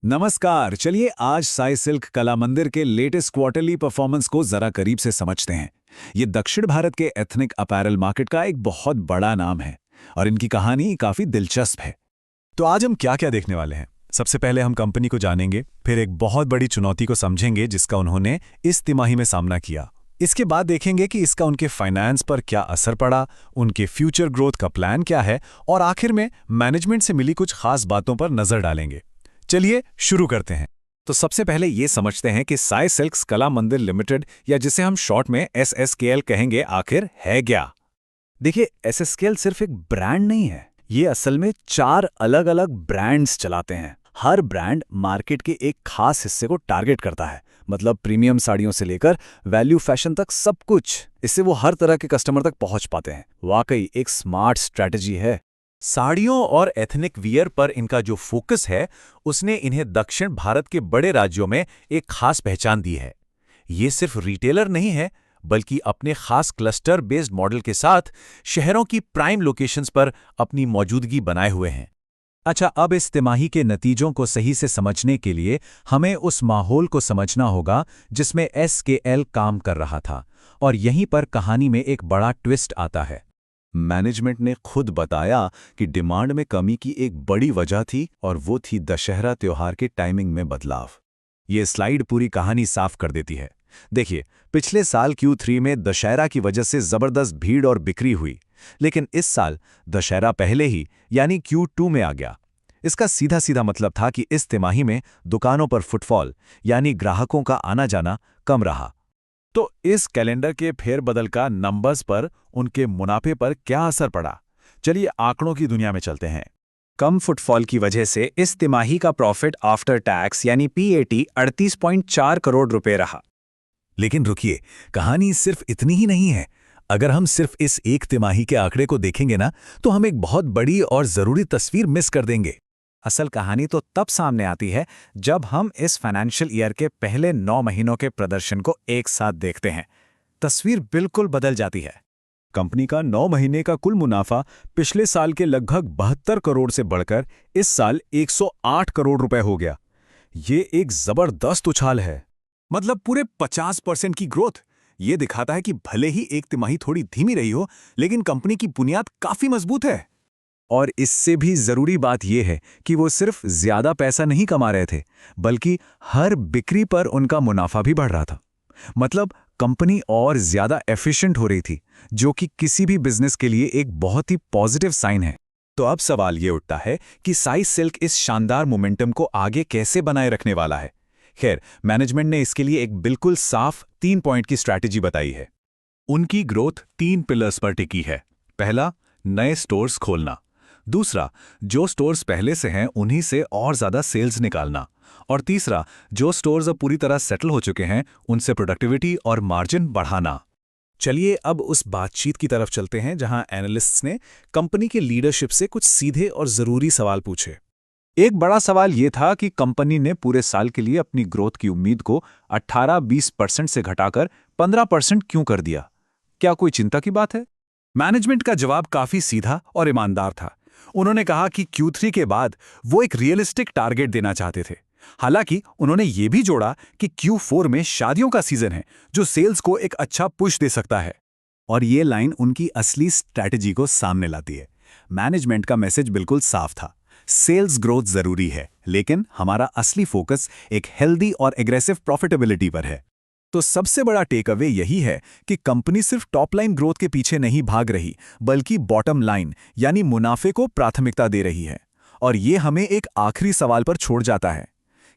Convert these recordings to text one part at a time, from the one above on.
नमस्कार। चलिए आज साई सिल्क कला मंदिर के लेटेस्ट क्वार्टरली परफॉर्मेंस को जरा करीब से समझते हैं। ये दक्षिण भारत के एथनिक अपैरल मार्केट का एक बहुत बड़ा नाम है और इनकी कहानी काफी दिलचस्प है। तो आज हम क्या क्या देखने वाले हैं। सबसे पहले हम कंपनी को जानेंगे, फिर एक बहुत बड़ी चुनौती को समझेंगे जिसका उन्होंने इस तिमाही में सामना किया। इसके बाद देखेंगे कि इसका उनके फाइनेंस पर क्या असर पड़ा, उनके फ्यूचर ग्रोथ का प्लान क्या है और आखिर में मैनेजमेंट से मिली कुछ खास बातों पर नजर डालेंगे। चलिए शुरू करते हैं। तो सबसे पहले ये समझते हैं कि साई सिल्क्स कला मंदिर लिमिटेड या जिसे हम शॉर्ट में SSKL कहेंगे आखिर है क्या। देखिए, SSKL सिर्फ एक ब्रांड नहीं है, ये असल में 4 अलग-अलग ब्रांड्स चलाते हैं। हर ब्रांड मार्केट के एक खास हिस्से को टारगेट करता है, मतलब प्रीमियम साड़ियों से लेकर वैल्यू फैशन तक सब कुछ। इससे वो हर तरह के कस्टमर तक पहुंच पाते हैं। वाकई एक स्मार्ट स्ट्रैटेजी है। साड़ियों और एथनिक वियर पर इनका जो फोकस है उसने इन्हें दक्षिण भारत के बड़े राज्यों में एक खास पहचान दी है। ये सिर्फ रिटेलर नहीं है, बल्कि अपने खास क्लस्टर बेस्ड मॉडल के साथ शहरों की प्राइम लोकेशंस पर अपनी मौजूदगी बनाए हुए हैं। अच्छा, अब इस तिमाही के नतीजों को सही से समझने के लिए हमें उस माहौल को समझना होगा जिसमें SKL काम कर रहा था, और यहीं पर कहानी में एक बड़ा ट्विस्ट आता है। मैनेजमेंट ने खुद बताया कि डिमांड में कमी की एक बड़ी वजह थी और वो थी दशहरा त्योहार के टाइमिंग में बदलाव। ये स्लाइड पूरी कहानी साफ कर देती है। देखिए, पिछले साल Q3 में दशहरा की वजह से जबरदस्त भीड़ और बिक्री हुई, लेकिन इस साल दशहरा पहले ही यानी Q2 में आ गया। इसका सीधा सीधा मतलब था कि इस तिमाही में दुकानों पर फुटफॉल यानी ग्राहकों का आना जाना कम रहा। तो इस कैलेंडर के फेरबदल का नंबर्स पर, उनके मुनाफे पर क्या असर पड़ा? चलिए आंकड़ों की दुनिया में चलते हैं। कम फुटफॉल की वजह से इस तिमाही का प्रॉफिट आफ्टर टैक्स यानी PAT 38.4 करोड़ रुपए रहा। लेकिन रुकिए, कहानी सिर्फ इतनी ही नहीं है। अगर हम सिर्फ इस एक तिमाही के आंकड़े को देखेंगे ना, तो हम एक बहुत बड़ी और जरूरी तस्वीर मिस कर देंगे। असल कहानी तो तब सामने आती है जब हम इस फाइनेंशियल ईयर के पहले 9 महीनों के प्रदर्शन को एक साथ देखते हैं। तस्वीर बिल्कुल बदल जाती है। कंपनी का 9 महीने का कुल मुनाफा पिछले साल के लगभग 72 करोड़ से बढ़कर इस साल 108 करोड़ रुपए हो गया। ये एक जबरदस्त उछाल है, मतलब पूरे 50% की ग्रोथ। ये दिखाता है कि भले ही एक तिमाही थोड़ी धीमी रही हो, लेकिन कंपनी की बुनियाद काफी मजबूत है। और इससे भी जरूरी बात यह है कि वो सिर्फ ज्यादा पैसा नहीं कमा रहे थे, बल्कि हर बिक्री पर उनका मुनाफा भी बढ़ रहा था। मतलब कंपनी और ज्यादा एफिशिएंट हो रही थी, जो कि किसी भी बिजनेस के लिए एक बहुत ही पॉजिटिव साइन है। तो अब सवाल ये उठता है कि साई सिल्क इस शानदार मोमेंटम को आगे कैसे बनाए रखने वाला है। खैर, मैनेजमेंट ने इसके लिए एक बिल्कुल साफ 3 पॉइंट की स्ट्रैटेजी बताई है। उनकी ग्रोथ 3 पिलर्स पर टिकी है। पहला, नए स्टोर्स खोलना। दूसरा, जो स्टोर्स पहले से हैं उन्हीं से और ज्यादा सेल्स निकालना। और तीसरा, जो स्टोर्स अब पूरी तरह सेटल हो चुके हैं उनसे प्रोडक्टिविटी और मार्जिन बढ़ाना। चलिए अब उस बातचीत की तरफ चलते हैं जहां एनालिस्ट्स ने कंपनी के लीडरशिप से कुछ सीधे और जरूरी सवाल पूछे। एक बड़ा सवाल यह था कि कंपनी ने पूरे साल के लिए अपनी ग्रोथ की उम्मीद को 18-20% से घटाकर 15% क्यों कर दिया? क्या कोई चिंता की बात है? मैनेजमेंट का जवाब काफी सीधा और ईमानदार था। उन्होंने कहा कि Q3 के बाद वो एक रियलिस्टिक टारगेट देना चाहते थे। हालांकि उन्होंने ये भी जोड़ा कि Q4 में शादियों का सीजन है, जो सेल्स को एक अच्छा पुश दे सकता है। और ये लाइन उनकी असली स्ट्रैटेजी को सामने लाती है। मैनेजमेंट का मैसेज बिल्कुल साफ था, सेल्स ग्रोथ जरूरी है, लेकिन हमारा असली फोकस एक हेल्दी और एग्रेसिव प्रॉफिटेबिलिटी पर है। तो सबसे बड़ा टेक अवे यही है कि कंपनी सिर्फ टॉप लाइन ग्रोथ के पीछे नहीं भाग रही, बल्कि बॉटम लाइन यानी मुनाफे को प्राथमिकता दे रही है। और ये हमें एक आखिरी सवाल पर छोड़ जाता है,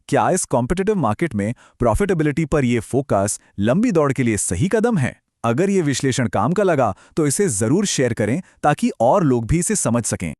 क्या इस कॉम्पिटिटिव मार्केट में प्रॉफिटेबिलिटी पर यह फोकस लंबी दौड़ के लिए सही कदम है? अगर ये विश्लेषण काम का लगा तो इसे जरूर शेयर करें ताकि और लोग भी इसे समझ सकें।